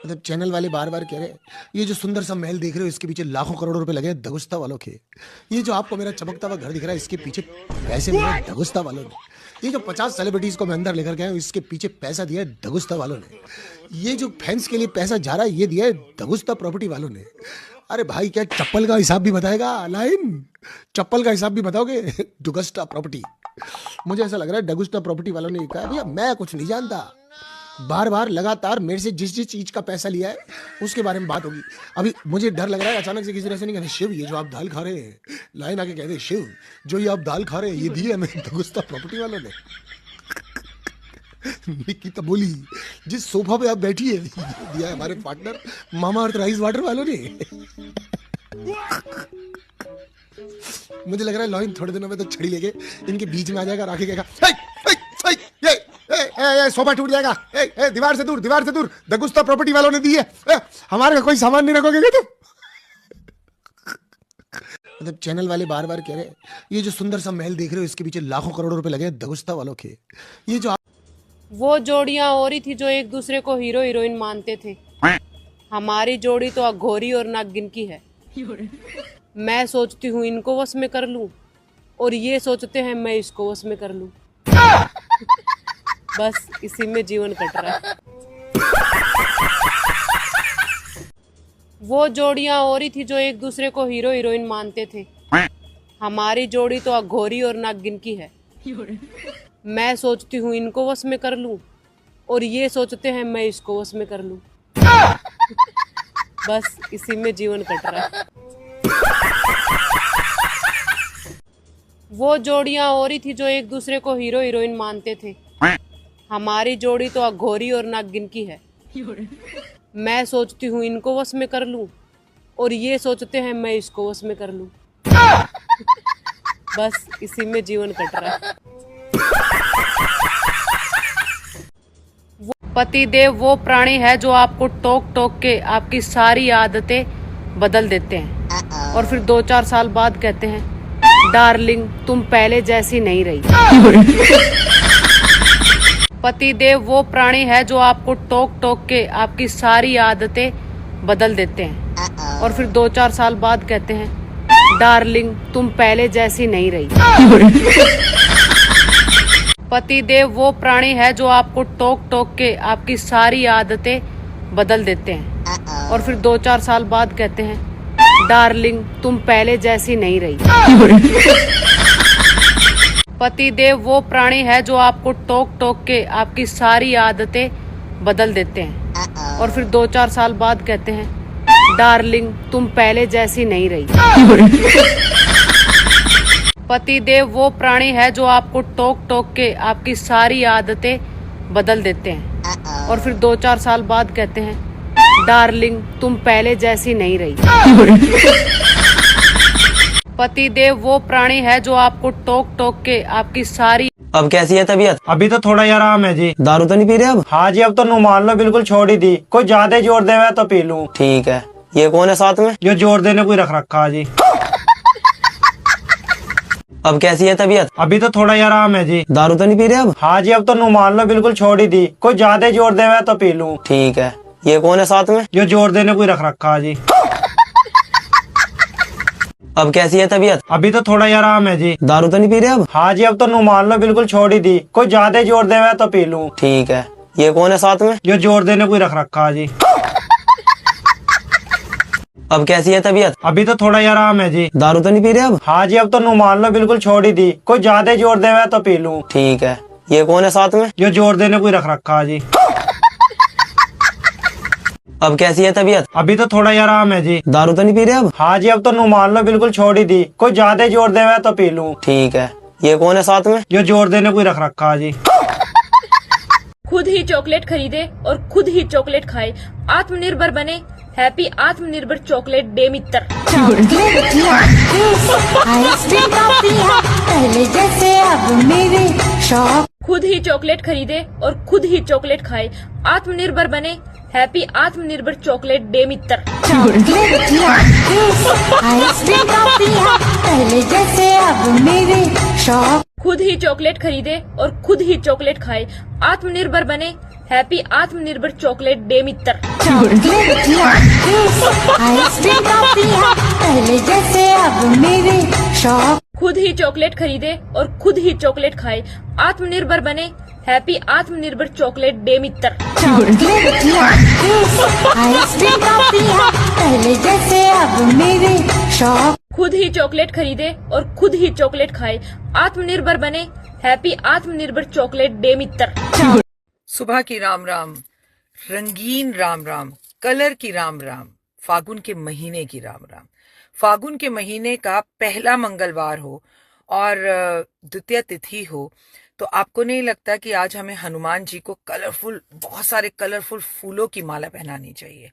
मतलब चैनल वाले बार बार कह रहे हैं ये जो सुंदर सा महल देख रहे हो इसके पीछे लाखों करोड़ों रुपए लगे हैं दगुस्ता वालों के। ये जो आपको मेरा चमकता हुआ घर दिख रहा है इसके पीछे पैसे मिले हैं दगुस्ता वालों ने। ये जो 50 सेलिब्रिटीज को मैं अंदर लेकर गया हूँ इसके पीछे पैसा दिया है दगुस्ता वालों ने। ये जो फैंस के लिए पैसा जा रहा है ये दिया है दगुस्ता प्रॉपर्टी वालों ने। अरे भाई क्या चप्पल का हिसाब भी बताएगा लाइन, चप्पल का हिसाब भी बताओगे डगुस्ता प्रॉपर्टी। मुझे ऐसा लग रहा है डगुस्ता प्रॉपर्टी वालों ने कहा भैया मैं कुछ नहीं जानता, बार बार लगातार मेरे से जिस जिस चीज का पैसा लिया है उसके बारे में बात होगी। अभी मुझे डर लग रहा है अचानक से किसी ने ऐसे नहीं कहते शिव ये जो आप दाल खा रहे हैं, लाइन आके कहते शिव जो ये आप दाल खा रहे हैं ये दिए हमें दगुस्ता प्रॉपर्टी वालों ने। निक्की तो बोली जिस सोफा पे आप बैठी है दिया है हमारे पार्टनर मामा अर्थ राइस वाटर वालों ने। मुझे लग रहा है लॉइन थोड़े दिनों में तो छड़ी लेके इनके बीच में आ जाएगा, राखी कहेगा ये सोफा टूट जाएगा, दीवार से दूर दगुस्ता प्रॉपर्टी वालों ने दी है, हमारे का कोई सामान नहीं रखोगे तुम। मतलब चैनल वाले बार बार कह रहे हैं ये जो सुंदर सा महल देख रहे हो इसके पीछे लाखों करोड़ों रुपए लगे हैं दगुस्ता वालों के। ये जो वो जोड़ियां और ही थी जो एक दूसरे को हीरो हीरोइन मानते थे। हमारी जोड़ी तो अघोरी और नागिन की है। मैं सोचती हूँ इनको वश में कर लूं और ये सोचते हैं मैं इसको वश में कर लूं। बस इसी में जीवन कट रहा है। वो जोड़ियां और ही थी जो एक दूसरे को हीरो हीरोइन मानते थे। हमारी जोड़ी तो अघोरी और नागिन की है। मैं सोचती हूँ इनको वश में कर लूं और ये सोचते हैं मैं इसको वश में कर लूं। बस इसी में जीवन कट रहा है। वो जोड़ियां और ही थी जो एक दूसरे को हीरो हीरोइन मानते थे। हमारी जोड़ी तो अघोरी और नागिन की है। मैं सोचती हूँ इनको वश में कर लूं और ये सोचते हैं मैं इसको वश में कर लूं। बस इसी में जीवन कट रहा है। पतिदेव वो प्राणी है जो आपको टोक टोक के आपकी सारी आदतें बदल देते हैं और फिर 2-4 साल बाद कहते हैं डार्लिंग तुम पहले जैसी नहीं रही। पतिदेव वो प्राणी है जो आपको टोक टोक के आपकी सारी आदतें बदल देते हैं और फिर 2-4 साल बाद कहते हैं डार्लिंग तुम पहले जैसी नहीं रही। पतिदेव वो प्राणी है जो आपको टोक टोक के आपकी सारी आदतें बदल देते हैं और फिर 2-4 साल बाद कहते हैं डार्लिंग तुम पहले जैसी नहीं रही। पतिदेव वो प्राणी है जो आपको टोक टोक के आपकी सारी आदतें बदल देते हैं और फिर 2-4 साल बाद कहते हैं डार्लिंग तुम पहले जैसी नहीं रही। पतिदेव वो प्राणी है जो आपको टोक टोक के आपकी सारी आदतें बदल देते हैं और फिर 2-4 साल बाद कहते हैं डार्लिंग तुम पहले जैसी नहीं रही। पतिदेव वो प्राणी है जो आपको टोक टोक के आपकी सारी। अब कैसी है तबीयत? अभी तो थोड़ा ही आराम है जी। दारू तो नहीं पी रहे अब? हाँ जी अब तो मान लो बिल्कुल छोड़ ही दी, कोई ज्यादा जोर दे हुआ तो पी लूं। ठीक है। ये कौन है साथ में? जो जोर देने कोई रख रखा है जी। अब कैसी है तबीयत? अभी तो थोड़ा ही आराम है जी। दारू तो नहीं पी रहे अब? हाँ जी अब तो मान लो बिल्कुल छोड़ ही दी, कोई ज्यादा जोर दे हुआ तो पी लूं। ठीक है। ये कौन है साथ में? जो जोर देने कोई रख रखा है जी। अब कैसी है तबीयत? अभी तो थोड़ा ही आराम है जी। दारू तो नहीं पी रहे अब? हाँ जी अब तो मान लो बिल्कुल छोड़ ही दी, कोई ज्यादा जोर दे हुआ तो पी लूं। ठीक है। ये कौन है साथ में? जो जोर देने कोई रख रखा है जी। अब कैसी है तबीयत? अभी तो थोड़ा ही आराम है जी। दारू तो नहीं पी रहे अब? हाँ जी अब तो मान लो बिल्कुल छोड़ ही दी, कोई ज्यादा जोर दे हुआ तो पी लूं। ठीक है। ये कौन है साथ में? जो जोर देने कोई रख रखा है जी। अब कैसी है तबीयत? अभी तो थोड़ा ही आराम है जी। दारू तो नहीं पी रहे अब? हाँ जी अब तो मान लो बिल्कुल छोड़ ही दी, कोई ज्यादा जोर दे हुआ तो पी लूं। ठीक है। ये कौन है साथ में? जो जोर देने कोई रख रखा है जी। खुद ही चॉकलेट खरीदे और खुद ही चॉकलेट खाए, आत्मनिर्भर बने, हैप्पी आत्मनिर्भर चॉकलेट डे मित्र। पहले जैसे अब मेरे शौक। खुद ही चॉकलेट खरीदे और खुद ही चॉकलेट खाए, आत्मनिर्भर बने, हैप्पी आत्मनिर्भर चॉकलेट डे मित्र। पहले जैसे अब मेरे शौक। खुद ही चॉकलेट खरीदे और खुद ही चॉकलेट खाए, आत्मनिर्भर बने, हैप्पी आत्मनिर्भर चॉकलेट डे मित्र। चॉकलेट या जूस, आइसक्रीम टॉफियाँ पहले जैसे अब मेरे शौक। खुद ही चॉकलेट खरीदे और खुद ही चॉकलेट खाए, आत्मनिर्भर बने। हैप्पी आत्मनिर्भर चॉकलेट डे मित्र। चॉकलेट या जूस, आइसक्रीम टॉफियाँ पहले जैसे अब मेरे शौक। खुद ही चॉकलेट खरीदे और खुद ही चॉकलेट खाए, आत्मनिर्भर बने। हैप्पी आत्मनिर्भर चॉकलेट डे मित्र। सुबह की राम राम, रंगीन राम राम, कलर की राम राम, फागुन के महीने की राम राम। फागुन के महीने का पहला मंगलवार हो और द्वितीय तिथि हो तो आपको नहीं लगता कि आज हमें हनुमान जी को बहुत सारे कलरफुल फूलों की माला पहनानी चाहिए।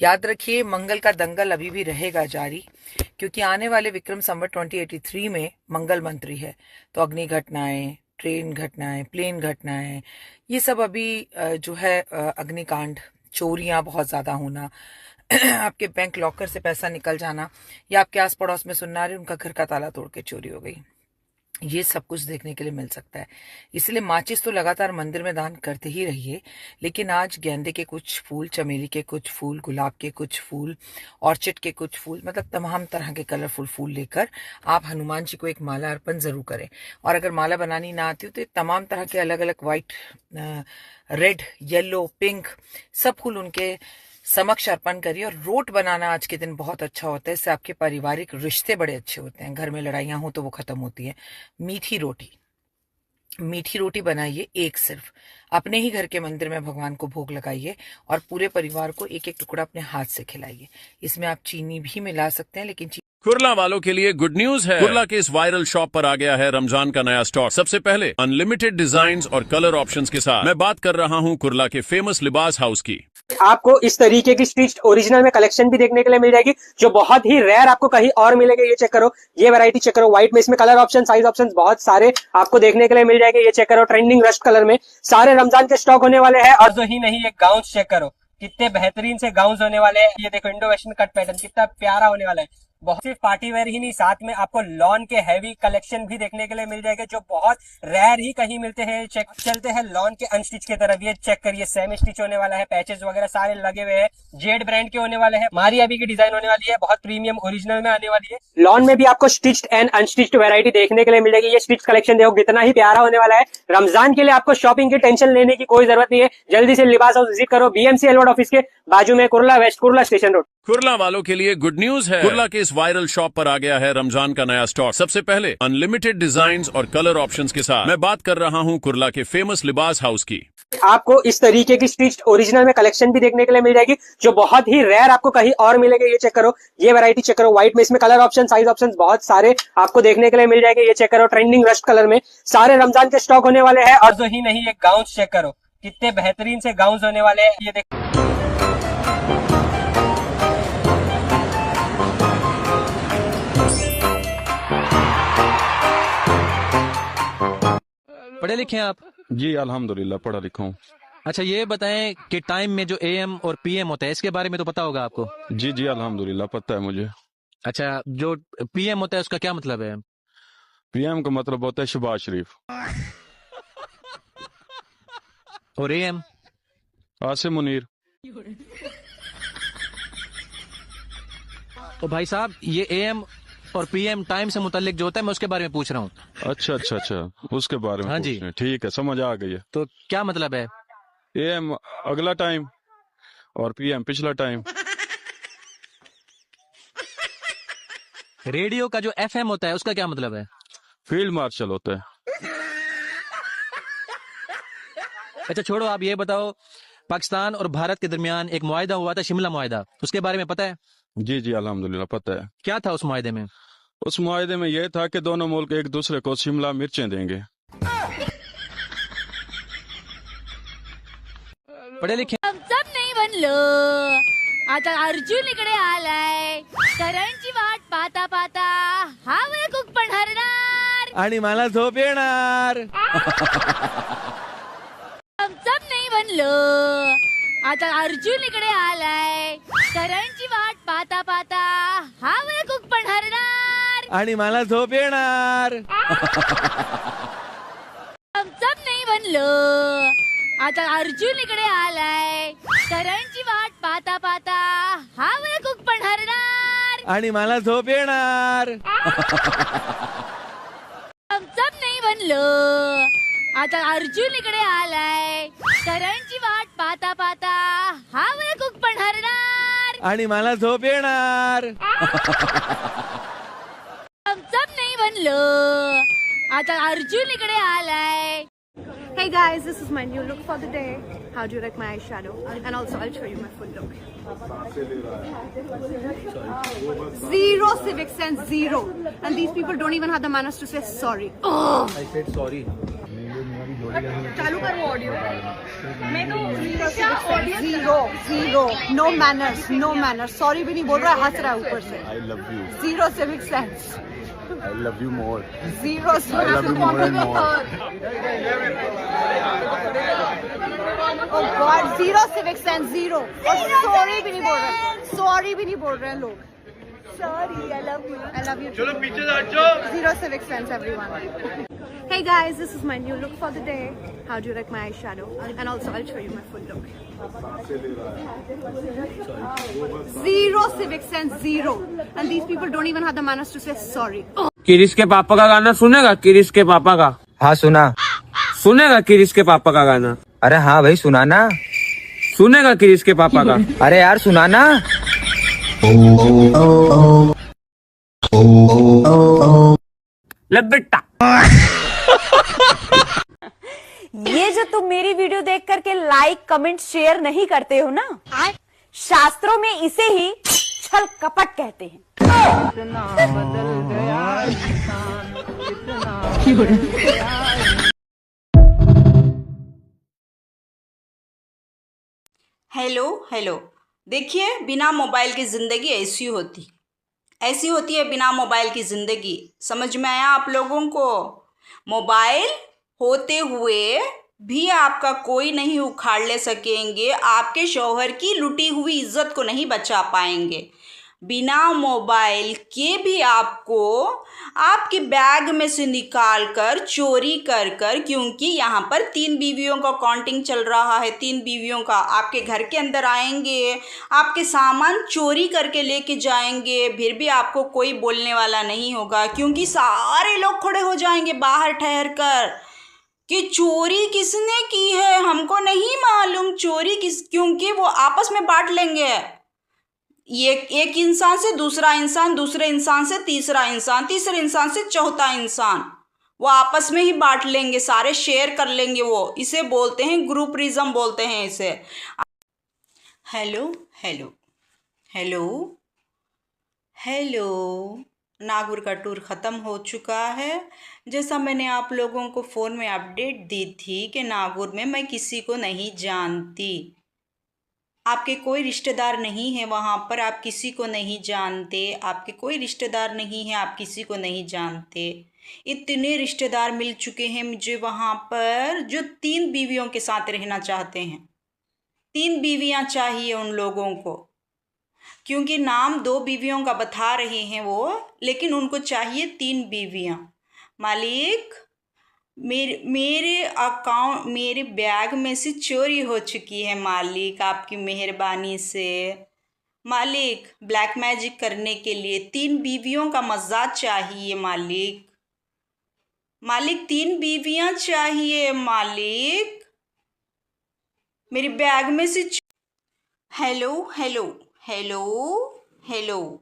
याद रखिए, मंगल का दंगल अभी भी रहेगा जारी, क्योंकि आने वाले विक्रम संवत 2083 में मंगल मंत्री है। तो अग्नि घटनाएं, ट्रेन घटनाएं, प्लेन घटनाएं, ये सब अभी जो है अग्निकांड, चोरियां बहुत ज्यादा होना, आपके बैंक लॉकर से पैसा निकल जाना, या आपके आस पड़ोस में सुनना रहे उनका घर का ताला तोड़ के चोरी हो गई, ये सब कुछ देखने के लिए मिल सकता है। इसलिए माचिस तो लगातार मंदिर में दान करते ही रहिए, लेकिन आज गेंदे के कुछ फूल, चमेली के कुछ फूल, गुलाब के कुछ फूल, ऑर्चिड के कुछ फूल, मतलब तमाम तरह के कलरफुल फूल लेकर आप हनुमान जी को एक माला अर्पण जरूर करें। और अगर माला बनानी ना आती हो तो तमाम तरह के अलग अलग व्हाइट, रेड, येलो, पिंक सब फूल उनके समक्ष अर्पण करिए। और रोट बनाना आज के दिन बहुत अच्छा होता है, इससे आपके पारिवारिक रिश्ते बड़े अच्छे होते हैं। घर में लड़ाइयाँ हो तो वो खत्म होती हैं। मीठी रोटी बनाइए, एक सिर्फ अपने ही घर के मंदिर में भगवान को भोग लगाइए और पूरे परिवार को एक एक टुकड़ा अपने हाथ से खिलाइए। इसमें आप चीनी भी मिला सकते हैं, लेकिन कुर्ला वालों के लिए गुड न्यूज है। कुर्ला के इस वायरल शॉप पर आ गया है रमजान का नया स्टॉक। सबसे पहले अनलिमिटेड डिजाइन्स और कलर ऑप्शंस के साथ मैं बात कर रहा हूँ कुर्ला के फेमस लिबास हाउस की। आपको इस तरीके की स्टिच्ड ओरिजिनल में कलेक्शन भी देखने के लिए मिल जाएगी, जो बहुत ही रेयर आपको कहीं और मिलेगी। ये चेक करो, ये वैरायटी चेक करो, व्हाइट में इसमें कलर ऑप्शन, साइज ऑप्शन बहुत सारे आपको देखने के लिए मिल जाएंगे। ये चेक करो, ट्रेंडिंग रस्ट कलर में सारे रमजान के स्टॉक होने वाले हैं। और जो ही नहीं, ये गाउन चेक करो, कितने बेहतरीन से गाउन होने वाले हैं। ये देखो, इंडो वेस्टर्न कट पैटर्न कितना प्यारा होने वाला है। बहुत सिर्फ पार्टी वेयर ही नहीं, साथ में आपको लॉन के हैवी कलेक्शन भी देखने के लिए मिल जाएगा, जो बहुत रेयर ही कहीं मिलते हैं। चेक चलते हैं लॉन के अनस्टिच की तरफ। ये चेक करिए, सेमी स्टिच होने वाला है, पैचेस वगैरह सारे लगे हुए हैं, जेड ब्रांड के होने वाले हैं। मारी अभी की डिजाइन होने वाली है, बहुत प्रीमियम ओरिजिनल में आने वाली है। लॉन में भी आपको स्टिच्ड एंड अनस्टिच्ड वैरायटी देखने के लिए मिल जाएगी। ये स्टिच कलेक्शन देखो कितना ही प्यारा होने वाला है। रमजान के लिए आपको शॉपिंग की टेंशन लेने की कोई जरूरत नहीं है। जल्दी से लिबास हाउस विजिट करो, BMC एलवर्ड ऑफिस के बाजू में, Kurla west, Kurla station road. Kurla वालों के लिए गुड न्यूज है। कुर्ला के इस वायरल शॉप पर आ गया है रमजान का नया स्टॉक। सबसे पहले अनलिमिटेड डिजाइन्स और कलर ऑप्शंस के साथ मैं बात कर रहा हूँ कुर्ला के फेमस लिबास हाउस की। आपको इस तरीके की स्टिच्ड ओरिजिनल में कलेक्शन भी देखने के लिए मिल जाएगी, जो बहुत ही रेयर आपको कहीं और मिलेगी। ये चेक करो, ये वैरायटी चेक करो, व्हाइट में इसमें कलर ऑप्शन, साइज ऑप्शन बहुत सारे आपको देखने के लिए मिल जाएंगे। ये चेक करो, ट्रेंडिंग रस्ट कलर में सारे रमजान के स्टॉक होने वाले हैं। और जो ही नहीं, ये गाउन चेक करो, कितने बेहतरीन से गाउन होने वाले हैं। ये देखो, पढ़े लिखे हैं आप? जी अल्हम्दुलिल्लाह पढ़ा लिखा हूँ। अच्छा, ये बताएं कि टाइम में जो AM और PM होता है, इसके बारे में तो पता होगा आपको? जी जी अल्हम्दुलिल्लाह पता है मुझे। अच्छा, जो PM होता है उसका क्या मतलब है? PM का मतलब होता है शहबाज शरीफ। और AM? आसिम मुनीर। तो भाई साहब, ये AM और PM टाइम से मुतालिक जो होता है, मैं उसके बारे में पूछ रहा हूँ। अच्छा अच्छा अच्छा, उसके बारे में हाँ जी, ठीक है, समझ आ गई है। तो क्या मतलब है? AM अगला टाइम और PM पिछला टाइम। रेडियो का जो FM होता है उसका क्या मतलब है? फील्ड मार्शल होता है। अच्छा छोड़ो, आप ये बताओ, पाकिस्तान और भारत के दरमियान एक मुआहिदा हुआ था, शिमला मुआहिदा, उसके बारे में पता है? जी जी अल्हम्दुलिल्लाह पता है। क्या था उस मुआहिदे में? उस मुआहिदे में यह था कि दोनों मुल्क एक दूसरे को शिमला मिर्चें देंगे। पढ़े लिखे सब नाही बनलो, आता अर्जुन इकडे आलाय, करणची वाट पाहता पाहता हा मला कुक पण हरणार आणि मला झोप येणार। सब नाही बनलो, आता अर्जुन इकडे आलाय, करणची वाट पाहता पाहता हा मला कुक पण हरणार आणि मला झोप येणार। सब नाही बनलो, आता अर्जुन इकडे आलाय करणची वाट पाहता पाहता हा वेळ कुक पण हरणार आणि मला झोप येणार. सब नाही बनलं. आता अर्जुन इकडे आलाय करणची वाट पाहता पाहता हा वेळ कुक पण हरणार आणि मला झोप येणार. सब नाही बनलं. आता अर्जुन इकडे आलाय. Hey guys, this is my new look for the day. How do you like my eyeshadow? And also I'll show you my full look. Zero civic sense, zero. And these people don't even have the manners to say sorry. I said sorry. चालू कर वो audio. मैं तो zero, zero. No manners, no manners. Sorry भी नहीं बोल रहा है, हंस रहा है ऊपर से. I love you. Zero civic sense. I love you more. Zero civic love you more and more. Oh God, zero civic sense, zero. और sorry भी नहीं बोल रहे. Sorry भी नहीं बोल रहे हैं लोग. Sorry, I love you. I love you. चलो पीछे हट जाओ. Zero civic sense, everyone. Hey guys, this is my new look for the day. How do you like my eyeshadow? And also I'll show you my full look. Zero civic sense, zero. And these people don't even have the manners to say sorry. किरिश के पापा का गाना सुनेगा? किरिश के पापा का? हाँ सुना. सुनेगा किरिश के पापा का गाना? अरे हाँ भाई सुना ना. सुनेगा किरिश के पापा का? अरे यार सुना ना. ले बेटा. ये जो तुम मेरी वीडियो देख करके लाइक कमेंट शेयर नहीं करते हो ना, शास्त्रों में इसे ही छल कपट कहते हैं. Hello hello. देखिए, बिना मोबाइल की ज़िंदगी ऐसी होती है बिना मोबाइल की ज़िंदगी. समझ में आया आप लोगों को? मोबाइल होते हुए भी आपका कोई नहीं उखाड़ ले सकेंगे, आपके शौहर की लुटी हुई इज्जत को नहीं बचा पाएंगे. बिना मोबाइल के भी आपको आपके बैग में से निकाल कर चोरी कर कर, क्योंकि यहाँ पर 3 बीवियों का काउंटिंग चल रहा है, 3 बीवियों का आपके घर के अंदर आएंगे, आपके सामान चोरी करके लेके जाएंगे, फिर भी आपको कोई बोलने वाला नहीं होगा, क्योंकि सारे लोग खड़े हो जाएंगे बाहर ठहर कर कि चोरी किसने की है, हमको नहीं मालूम चोरी क्योंकि वो आपस में बांट लेंगे. ये एक इंसान से दूसरा इंसान, दूसरे इंसान से तीसरा इंसान, तीसरे इंसान से चौथा इंसान, वो आपस में ही बांट लेंगे, सारे शेयर कर लेंगे. वो इसे बोलते हैं ग्रुपरिज्म बोलते हैं इसे. Hello hello hello hello. Nagaur का टूर ख़त्म हो चुका है. जैसा मैंने आप लोगों को फ़ोन में अपडेट दी थी कि नागौर में मैं किसी को नहीं जानती. आपके कोई रिश्तेदार नहीं है वहाँ पर, आप किसी को नहीं जानते. आपके कोई रिश्तेदार नहीं है, आप किसी को नहीं जानते. इतने रिश्तेदार मिल चुके हैं मुझे वहाँ पर जो 3 बीवियों के साथ रहना चाहते हैं. 3 बीवियाँ चाहिए उन लोगों को, क्योंकि नाम 2 बीवियों का बता रहे हैं वो, लेकिन उनको चाहिए 3 बीवियाँ. मालिक, मेरे अकाउंट, मेरे बैग में से चोरी हो चुकी है मालिक, आपकी मेहरबानी से. मालिक, ब्लैक मैजिक करने के लिए 3 बीवियों का मज़ा चाहिए मालिक. मालिक 3 बीवियाँ चाहिए मालिक. मेरे बैग में से हेलो हेलो हेलो हेलो.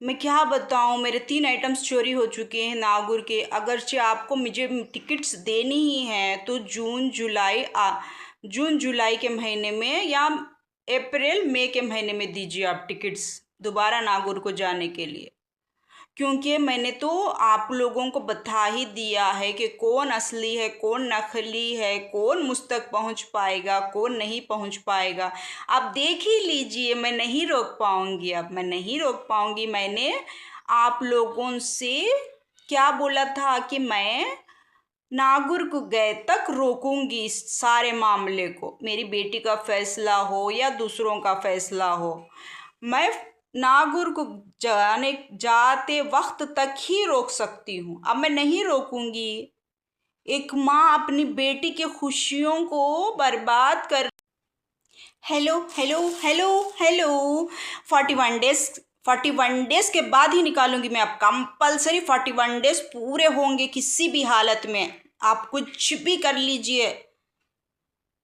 मैं क्या बताऊं, मेरे 3 आइटम्स चोरी हो चुके हैं नागौर के. अगरचे आपको मुझे टिकट्स देनी ही हैं तो जून जुलाई के महीने में या अप्रैल मई के महीने में दीजिए आप टिकट्स दोबारा नागौर को जाने के लिए. क्योंकि मैंने तो आप लोगों को बता ही दिया है कि कौन असली है, कौन नकली है, कौन मुझ तक पहुँच पाएगा, कौन नहीं पहुँच पाएगा. आप देख ही लीजिए. मैं नहीं रोक पाऊँगी, अब मैं नहीं रोक पाऊँगी. मैंने आप लोगों से क्या बोला था कि मैं नागौर को गए तक रोकूंगी इस सारे मामले को. मेरी बेटी का फैसला हो या दूसरों का फैसला हो, मैं नागौर को जाते वक्त तक ही रोक सकती हूँ. अब मैं नहीं रोकूंगी. एक माँ अपनी बेटी की खुशियों को बर्बाद कर। Hello hello hello hello 41 days के बाद ही निकालूंगी मैं। अब कंपलसरी 41 डेज पूरे होंगे किसी भी हालत में। आप कुछ भी कर लीजिए,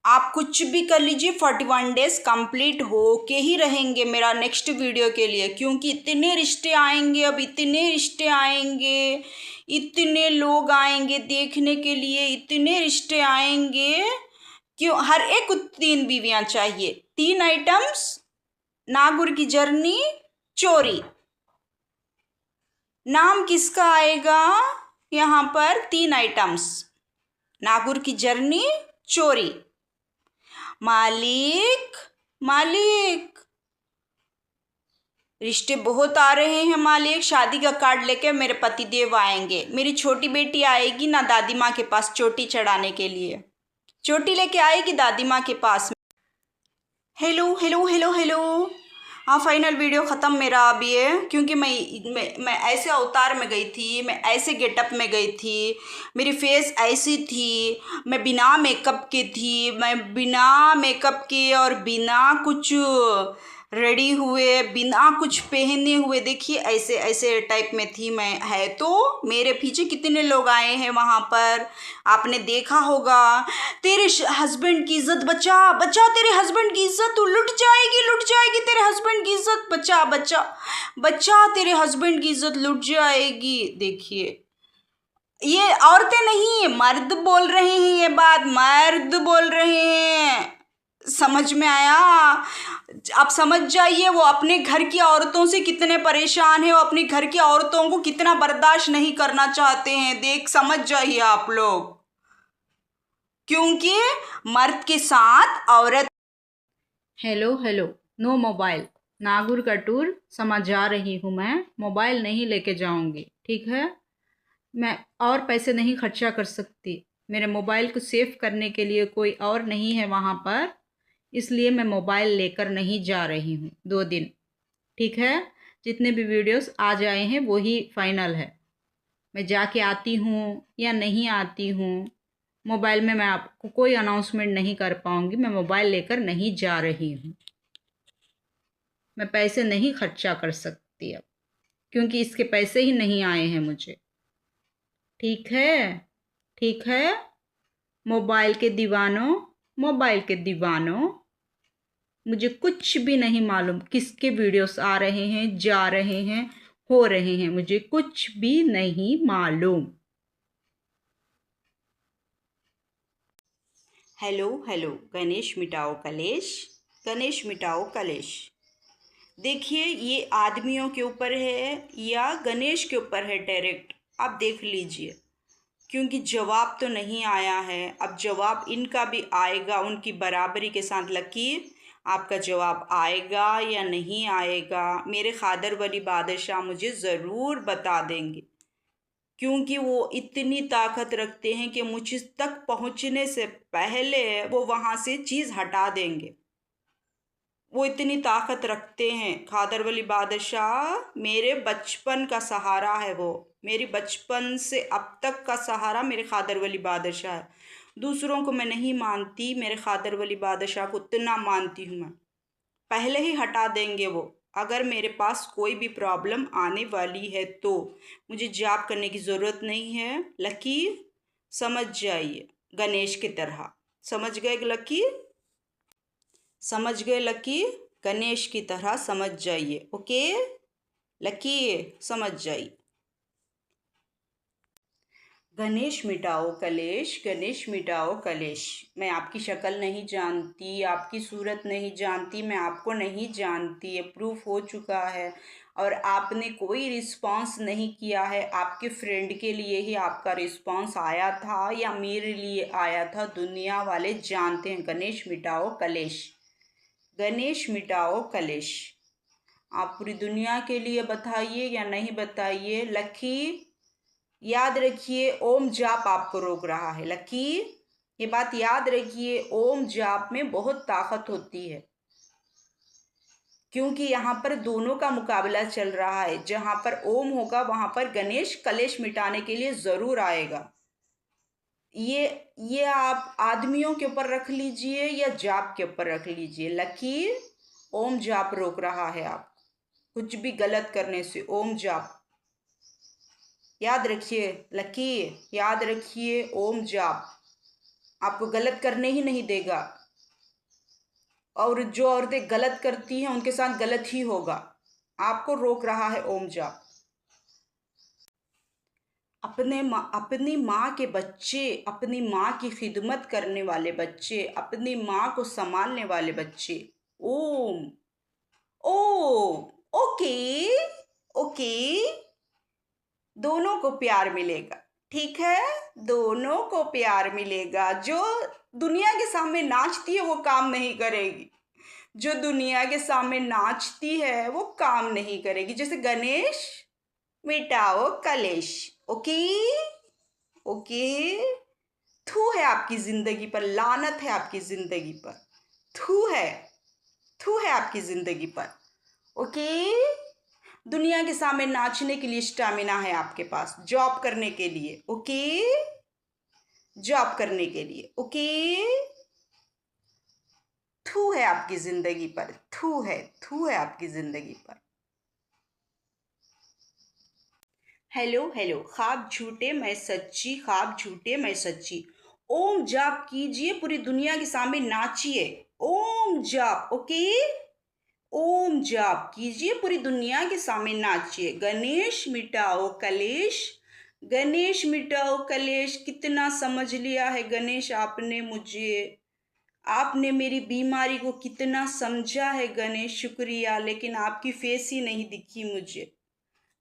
आप कुछ भी कर लीजिए, 41 डेज कंप्लीट हो के ही रहेंगे मेरा नेक्स्ट वीडियो के लिए, क्योंकि इतने रिश्ते आएंगे, अब इतने रिश्ते आएंगे, इतने लोग आएंगे देखने के लिए, इतने रिश्ते आएंगे। क्यों हर एक को 3 बीवियां चाहिए। 3 आइटम्स, नागुर की जर्नी, चोरी। नाम किसका आएगा यहाँ पर? 3 आइटम्स, नागुर की जर्नी, चोरी। मालिक मालिक, रिश्ते बहुत आ रहे हैं मालिक। शादी का कार्ड लेके मेरे पतिदेव आएंगे। मेरी छोटी बेटी आएगी ना दादी माँ के पास चोटी चढ़ाने के लिए, चोटी लेके आएगी दादी माँ के पास। Hello hello hello hello. हाँ, फाइनल वीडियो ख़त्म मेरा अब ये, क्योंकि मैं ऐसे अवतार में गई थी, मैं ऐसे गेटअप में गई थी, मेरी फेस ऐसी थी, मैं बिना मेकअप की थी, मैं बिना मेकअप के और बिना कुछ रेडी हुए, बिना कुछ पहने हुए, देखिए ऐसे ऐसे टाइप में थी मैं। है तो मेरे पीछे कितने लोग आए हैं वहाँ पर, आपने देखा होगा। तेरे हस्बैंड की इज्जत बचा, बचा तेरे हस्बैंड की इज्जत, तू लुट जाएगी तेरे हस्बैंड की इज्जत, बचा बचा बचा, तेरे हस्बैंड की इज्जत लुट जाएगी। देखिए, ये औरतें नहीं, मर्द बोल रहे हैं, ये बात मर्द बोल रहे हैं। समझ में आया? आप समझ जाइए वो अपने घर की औरतों से कितने परेशान हैं, वो अपने घर की औरतों को कितना बर्दाश्त नहीं करना चाहते हैं। देख समझ जाइए आप लोग, क्योंकि मर्द के साथ औरत। हेलो हेलो, नो मोबाइल, नागुर का टूर समझ जा रही हूँ मैं, मोबाइल नहीं लेके जाऊँगी, ठीक है? मैं और पैसे नहीं खर्चा कर सकती, मेरे मोबाइल को सेव करने के लिए कोई और नहीं है वहाँ पर, इसलिए मैं मोबाइल लेकर नहीं जा रही हूँ 2 दिन, ठीक है? जितने भी वीडियोस आ जाए हैं वही फाइनल है। मैं जाके आती हूँ या नहीं आती हूँ, मोबाइल में मैं आपको कोई अनाउंसमेंट नहीं कर पाऊँगी। मैं मोबाइल लेकर नहीं जा रही हूँ, मैं पैसे नहीं खर्चा कर सकती अब, क्योंकि इसके पैसे ही नहीं आए हैं मुझे, ठीक है? ठीक है मोबाइल के दीवानों, मोबाइल के दीवानों, मुझे कुछ भी नहीं मालूम किसके वीडियोस आ रहे हैं, जा रहे हैं, हो रहे हैं, मुझे कुछ भी नहीं मालूम। हेलो हेलो, गणेश मिटाओ कलेश, गणेश मिटाओ कलेश। देखिए, ये आदमियों के ऊपर है या गणेश के ऊपर है डायरेक्ट, आप देख लीजिए, क्योंकि जवाब तो नहीं आया है। अब जवाब इनका भी आएगा उनकी बराबरी के साथ। लकीर, आपका जवाब आएगा या नहीं आएगा? मेरे खादर वली बादशाह मुझे ज़रूर बता देंगे, क्योंकि वो इतनी ताकत रखते हैं कि मुझ तक पहुंचने से पहले वो वहाँ से चीज़ हटा देंगे। वो इतनी ताकत रखते हैं खादर वली बादशाह। मेरे बचपन का सहारा है वो, मेरी बचपन से अब तक का सहारा मेरे खादर वली बादशाह है। दूसरों को मैं नहीं मानती, मेरे खादर वली बादशाह को इतना मानती हूँ मैं। पहले ही हटा देंगे वो, अगर मेरे पास कोई भी प्रॉब्लम आने वाली है तो। मुझे जॉब करने की ज़रूरत नहीं है। लकीर समझ जाइए, गणेश की तरह। समझ गए लकीर? समझ गए लकीर? गणेश की तरह समझ जाइए, ओके? लकीर समझ जाइए। गणेश मिटाओ कलेश, गणेश मिटाओ कलेश। मैं आपकी शक्ल नहीं जानती, आपकी सूरत नहीं जानती, मैं आपको नहीं जानती, ये प्रूफ हो चुका है। और आपने कोई रिस्पांस नहीं किया है। आपके फ्रेंड के लिए ही आपका रिस्पांस आया था या मेरे लिए आया था, दुनिया वाले जानते हैं। गणेश मिटाओ कलेश, गणेश मिटाओ कलेश। आप पूरी दुनिया के लिए बताइए या नहीं बताइए। लकीर याद रखिए, ओम जाप आपको रोक रहा है। लकीर ये बात याद रखिए, ओम जाप में बहुत ताकत होती है, क्योंकि यहाँ पर दोनों का मुकाबला चल रहा है। जहाँ पर ओम होगा वहाँ पर गणेश कलेश मिटाने के लिए ज़रूर आएगा। ये आप आदमियों के ऊपर रख लीजिए या जाप के ऊपर रख लीजिए। लकीर ओम जाप रोक रहा है आपको कुछ भी गलत करने से। ओम जाप याद रखिए, लकीर याद रखिए, ओम जाप आपको गलत करने ही नहीं देगा। और जो औरतें गलत करती हैं उनके साथ गलत ही होगा। आपको रोक रहा है ओम जाप। अपनी माँ के बच्चे, अपनी माँ की खिदमत करने वाले बच्चे, अपनी माँ को संभालने वाले बच्चे, ओम ओम। ओके ओके, दोनों को प्यार मिलेगा, ठीक है, दोनों को प्यार मिलेगा। जो दुनिया के सामने नाचती है वो काम नहीं करेगी, जो दुनिया के सामने नाचती है वो काम नहीं करेगी। जैसे गणेश मिटाओ कलेश। ओके ओके, थू है आपकी जिंदगी पर, लानत है आपकी जिंदगी पर, थू है आपकी जिंदगी पर। ओके, दुनिया के सामने नाचने के लिए स्टैमिना है आपके पास, जॉब करने के लिए। ओके, जॉब करने के लिए। ओके, थू है आपकी जिंदगी पर, थू है आपकी जिंदगी पर। हेलो हेलो, ख्वाब झूठे मैं सच्ची, ख्वाब झूठे मैं सच्ची। ओम जाप कीजिए, पूरी दुनिया के सामने नाचिए। ओम जाप, ओके, ओम जाप कीजिए, पूरी दुनिया के सामने नाचिए। गणेश मिटाओ कलेश, गणेश मिटाओ कलेश। कितना समझ लिया है गणेश आपने मुझे, आपने मेरी बीमारी को कितना समझा है गणेश, शुक्रिया। लेकिन आपकी फेस ही नहीं दिखी मुझे,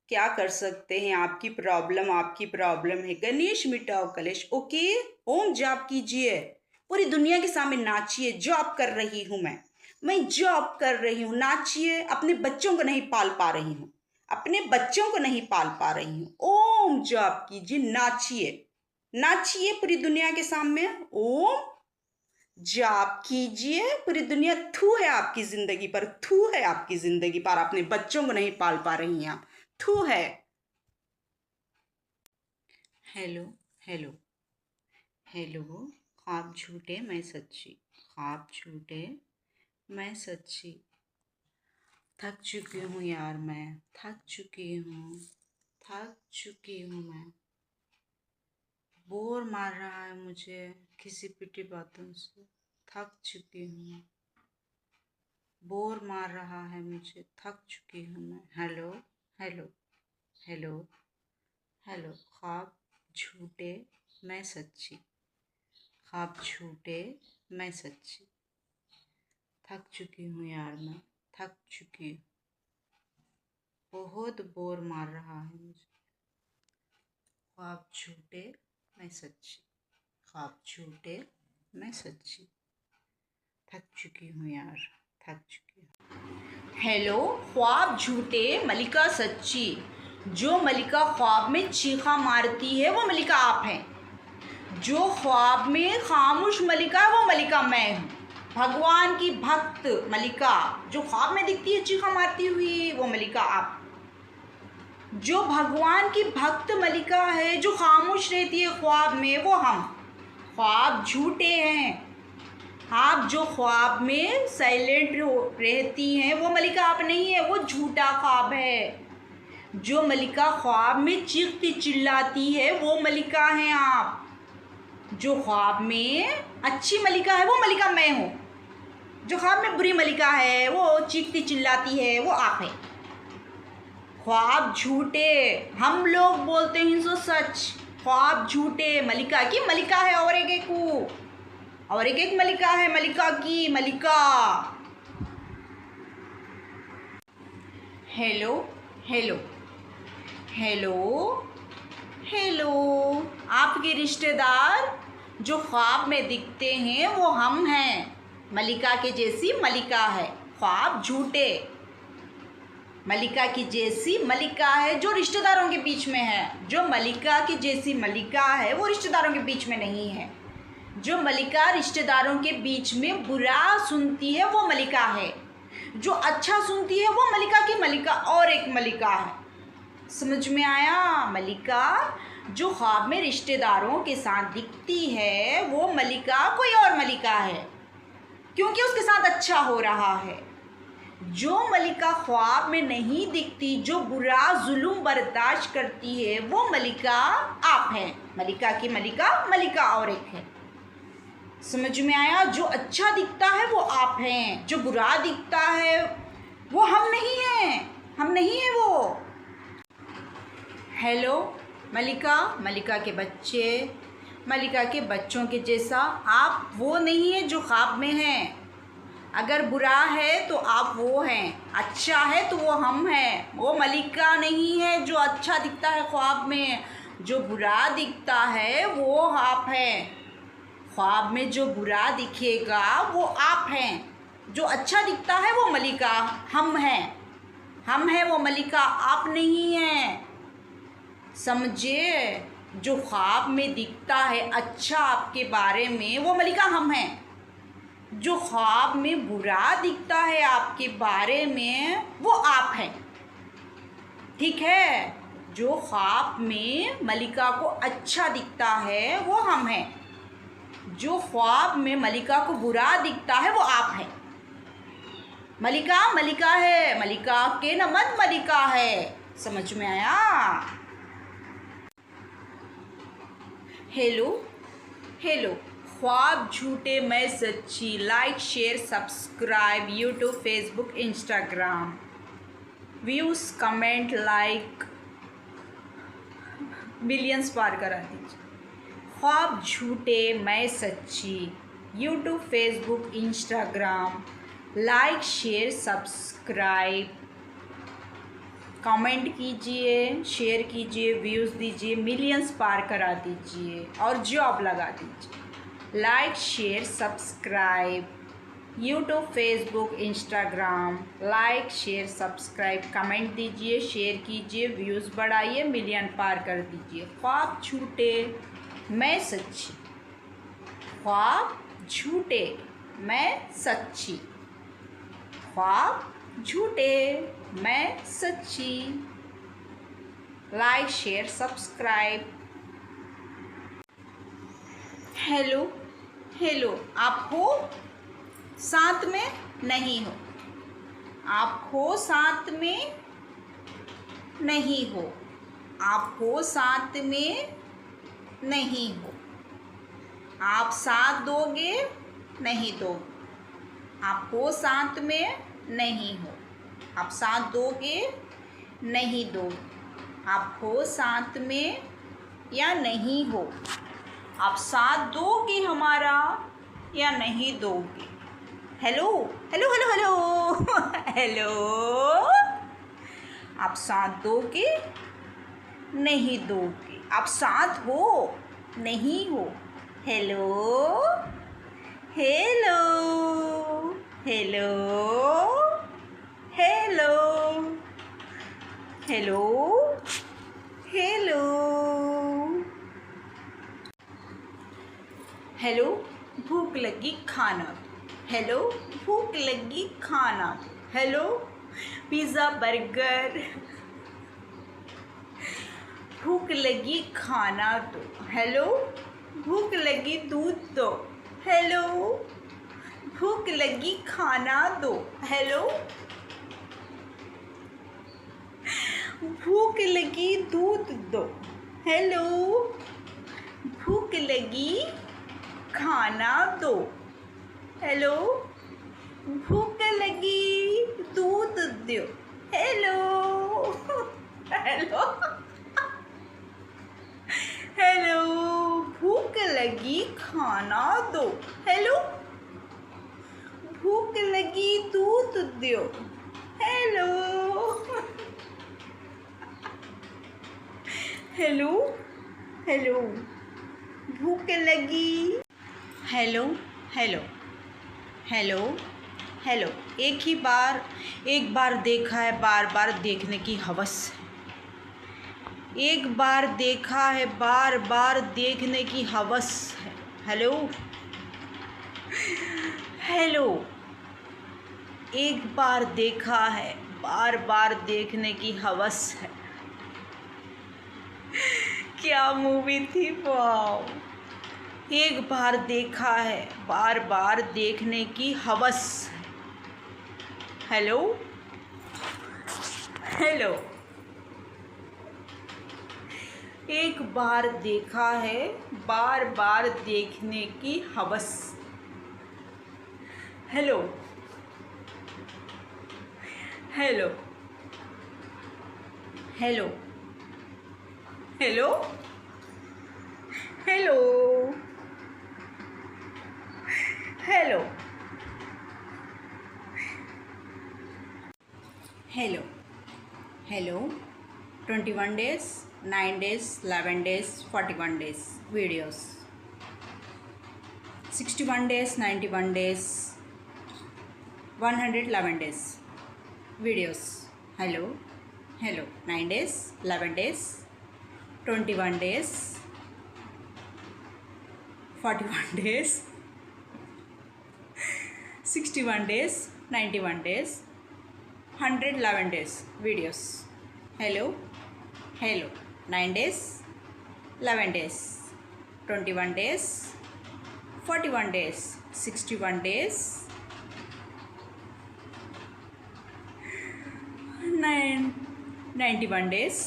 क्या कर सकते हैं, आपकी प्रॉब्लम है। गणेश मिटाओ कलेश। ओके, ओम जाप कीजिए, पूरी दुनिया के सामने नाचिए। जॉब कर रही हूँ मैं जॉब कर रही हूँ, नाचिए। अपने बच्चों को नहीं पाल पा रही हूँ, अपने बच्चों को नहीं पाल पा रही हूँ। ओम जाप कीजिए, नाचिए पूरी दुनिया के सामने। ओम जाप कीजिए, पूरी दुनिया थू है आपकी जिंदगी पर, थू है आपकी जिंदगी पर। अपने बच्चों को नहीं पाल पा रही हैं आप, थू है। हेलो हेलो हेलो, ख्वाब झूठे मैं सच्ची, ख्वाब झूठे मैं सच्ची। थक चुकी हूँ यार मैं, थक चुकी हूँ मैं। बोर मार रहा है मुझे किसी पिटी बातों से। थक चुकी हूँ, बोर मार रहा है मुझे, थक चुकी हूँ मैं। हेलो हेलो हेलो हेलो, ख्वाब झूठे मैं सच्ची, ख्वाब झूठे मैं सच्ची। थक चुकी हूँ यार मैं, थक चुकी हूँ, बहुत बोर मार रहा है मुझे। ख्वाब झूठे मैं सच्ची, ख्वाब झूठे मैं सच्ची। थक चुकी हूँ यार, थक चुकी हूँ। हेलो, ख्वाब झूठे मलिका सच्ची। जो मलिका ख्वाब में चीखा मारती है वो मलिका आप हैं। जो ख्वाब में खामोश मलिका है वो मलिका मैं हूँ। भगवान की भक्त मलिका जो ख्वाब में दिखती है चीखा मारती हुई, वो मलिका आप। जो भगवान की भक्त मलिका है, जो खामोश रहती है ख्वाब में, वो हम। ख्वाब झूठे हैं। आप जो ख्वाब में साइलेंट रहती हैं वो मलिका आप नहीं है, वो झूठा ख्वाब है। जो मलिका ख्वाब में चीखती चिल्लाती है वो मलिका हैं आप। जो ख्वाब में अच्छी मलिका है वो मलिका मैं हूँ। जो ख्वाब में बुरी मलिका है, वो चीखती चिल्लाती है, वो आप है। ख्वाब झूठे, हम लोग बोलते हैं सो सच। ख्वाब झूठे मलिका की मलिका है, और एक मलिका है, मलिका की मलिका। हेलो हेलो हेलो हेलो, आपके रिश्तेदार जो ख्वाब में दिखते हैं वो हम हैं। मलिका के जैसी मलिका है, ख्वाब झूठे। मलिका की जैसी मलिका है जो रिश्तेदारों के बीच में है। जो मलिका की जैसी मलिका है वो रिश्तेदारों के बीच में नहीं है। जो मलिका रिश्तेदारों के बीच में बुरा सुनती है वो मलिका है। जो अच्छा सुनती है वो मलिका की मलिका और एक मलिका है। समझ में आया? मलिका जो ख्वाब में रिश्तेदारों के साथ दिखती है वो मलिका कोई और मलिका है, क्योंकि उसके साथ अच्छा हो रहा है। जो मलिका ख्वाब में नहीं दिखती, जो बुरा जुल्म बर्दाश्त करती है, वो मलिका आप हैं। मलिका की मलिका और एक है। समझ में आया? जो अच्छा दिखता है वो आप हैं, जो बुरा दिखता है वो हम नहीं हैं वो। हेलो मलिका के बच्चे, मलिका के बच्चों के जैसा आप वो नहीं है जो ख्वाब में हैं। अगर बुरा है तो आप वो हैं, अच्छा है तो वो हम हैं। वो मलिका नहीं है जो अच्छा दिखता है ख्वाब में, जो बुरा दिखता है वो आप हैं। ख्वाब में जो बुरा दिखेगा वो आप हैं, जो अच्छा दिखता है वो मलिका हम हैं वो मलिका आप नहीं हैं। समझे? जो ख्वाब में दिखता है अच्छा आपके बारे में वो मलिका हम हैं। जो ख्वाब में बुरा दिखता है आपके बारे में वो आप हैं। ठीक है? जो ख्वाब में मलिका को अच्छा दिखता है वो हम हैं, जो ख्वाब में मलिका को बुरा दिखता है वो आप हैं। मलिका है, मलिका के नमत मलिका है। समझ में आया? हेलो ख्वाब झूठे मैं सच्ची। Like share subscribe YouTube Facebook Instagram. Views comment like millions पार करा दीजिए। ख्वाब झूठे मैं सच्ची YouTube Facebook Instagram. Like share subscribe comment कीजिए, शेयर कीजिए, व्यूज़ दीजिए, मिलियंस पार करा दीजिए और जॉब लगा दीजिए। Like share subscribe YouTube Facebook Instagram. Like share subscribe comment दीजिए, शेयर कीजिए, व्यूज़ बढ़ाइए, मिलियन पार कर दीजिए। ख्वाब झूठे मैं सच्ची, ख्वाब झूठे मैं सच्ची, ख्वाब झूठे मैं सच्ची। Like share subscribe. हेलो आप हो साथ में नहीं हो, आप हो साथ में नहीं हो, आप हो साथ में नहीं हो, आप साथ दोगे नहीं दोगे, आप हो साथ में नहीं हो, आप साथ दोगे नहीं दोगे, आप हो साथ में या नहीं हो, आप साथ दोगे हमारा या नहीं दोगे। हेलो आप साथ दोगे नहीं दोगे, आप साथ हो नहीं हो। Hello hello hello hello hello hello hello भूख लगी खाना दो। हेलो भूख लगी खाना दो। हेलो पिज़्ज़ा बर्गर भूख लगी खाना दो। हेलो भूख लगी दूध दो। हेलो भूख लगी खाना दो। हेलो भूख लगी दूध दो। हेलो भूख लगी खाना दो। हेलो भूख लगी दूध दो। हेलो हेलो हेलो भूख लगी खाना दो। हेलो भूख लगी दूध दो। हेलो हेलो हेलो भूख लगी। हेलो हेलो हेलो हेलो एक बार देखा है बार बार देखने की हवस है। एक बार देखा है बार बार देखने की हवस है। हेलो हेलो एक बार देखा है बार बार देखने की हवस है। क्या मूवी थी, वाह। एक बार देखा है, बार बार देखने की हवस। Hello hello. एक बार देखा है, बार बार देखने की हवस। Hello hello hello hello hello hello hello hello. 21 days, 9 days, 11 days, 41 days videos. 61 days, 91 days, 111 days videos. Hello hello. 9 days, 11 days, 21 days, 41 days, 61 days, 91 days, 111 days videos. Hello hello. 9 days, 11 days, 21 days, 41 days, 61 days, 91 days,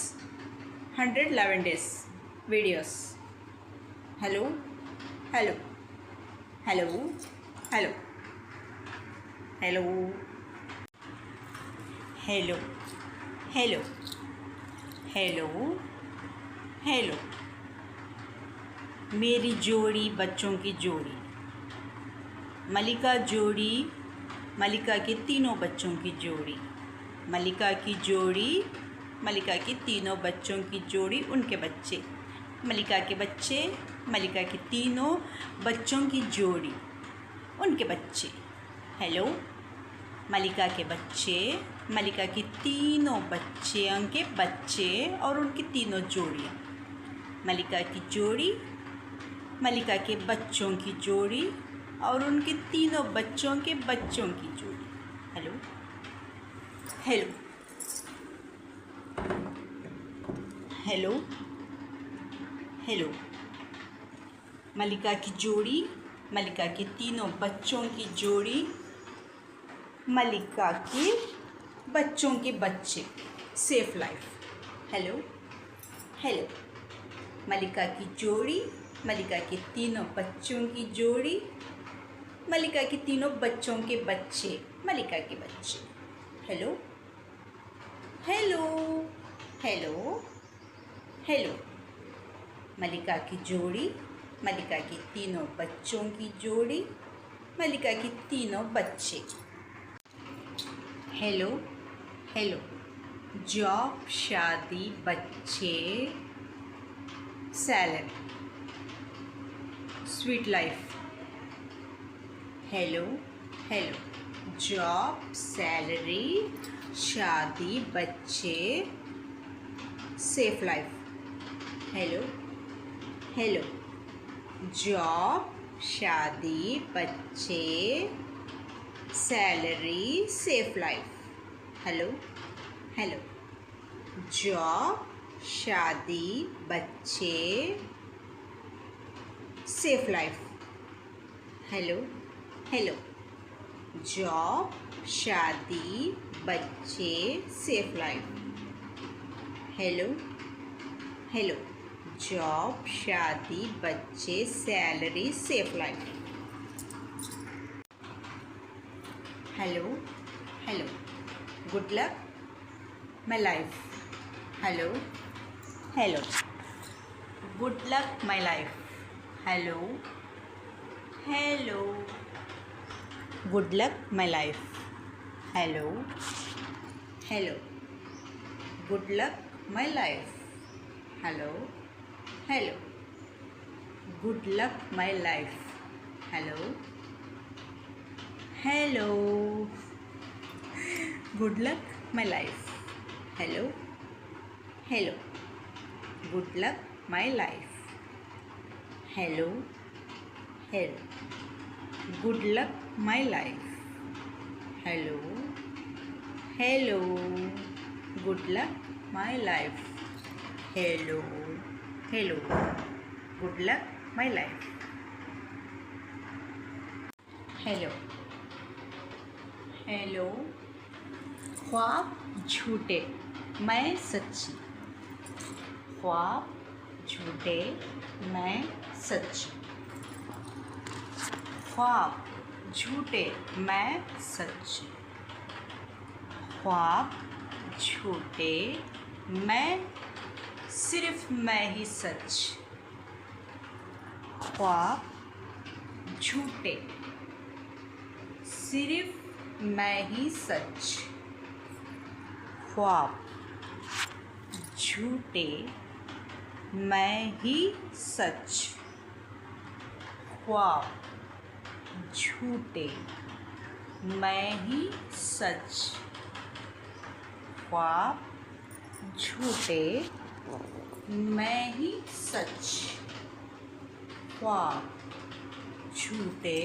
111 days videos. Hello hello hello hello hello hello hello hello hello. मेरी जोड़ी बच्चों की जोड़ी, मलिका जोड़ी, मलिका के तीनों बच्चों की जोड़ी, मलिका की जोड़ी, मलिका के तीनों बच्चों की जोड़ी, उनके बच्चे, मलिका के बच्चे, मलिका के तीनों बच्चों की जोड़ी, उनके बच्चे। हेलो। मलिका के बच्चे, मलिका की तीनों बच्चियों के बच्चे और उनकी तीनों जोड़ियाँ। मलिका की जोड़ी, मलिका के बच्चों की जोड़ी और उनके तीनों बच्चों के बच्चों की जोड़ी। Hello hello hello hello. Malika की जोड़ी, मलिका के तीनों बच्चों की जोड़ी, मलिका के बच्चों के बच्चे, safe life. Hello hello. Malika की जोड़ी, मलिका के तीनों बच्चों की जोड़ी, मलिका के तीनों बच्चों के बच्चे, मलिका के बच्चे। Hello hello hello hello. Malika की जोड़ी, मलिका के तीनों बच्चों की जोड़ी, मलिका के तीनों बच्चे। Hello hello. जॉब, शादी, बच्चे, salary, sweet life. Hello hello. Job, salary, शादी, बच्चे, safe life. Hello hello. Job, शादी, बच्चे, salary, safe life. Hello hello. Job, शादी, बच्चे, safe life. Hello hello. Job, शादी, बच्चे, safe life. Hello hello. Job, शादी, बच्चे, salary, safe life. Hello hello. Good luck my life. Hello hello. Good luck my life. Hello hello. Good luck my life. Hello hello. Good luck my life. Hello hello. Good luck my life. Hello hello. Good luck my life. Hello hello. Good luck my life. Hello hello. Good luck my life. Hello hello. Good luck my life. Hello hello good luck my life hello hello ख्वाब झूठे मैं सच्ची ख्वाब झूठे मैं सच्ची ख्वाब झूठे मैं सच्ची ख्वाब झूठे मैं सिर्फ मैं ही सच ख्वाब झूठे सिर्फ मैं ही सच ख्वाब झूठे मैं ही सच ख्वाब झूठे मैं ही सच ख्वाब झूठे मैं ही सच ख्वाब झूठे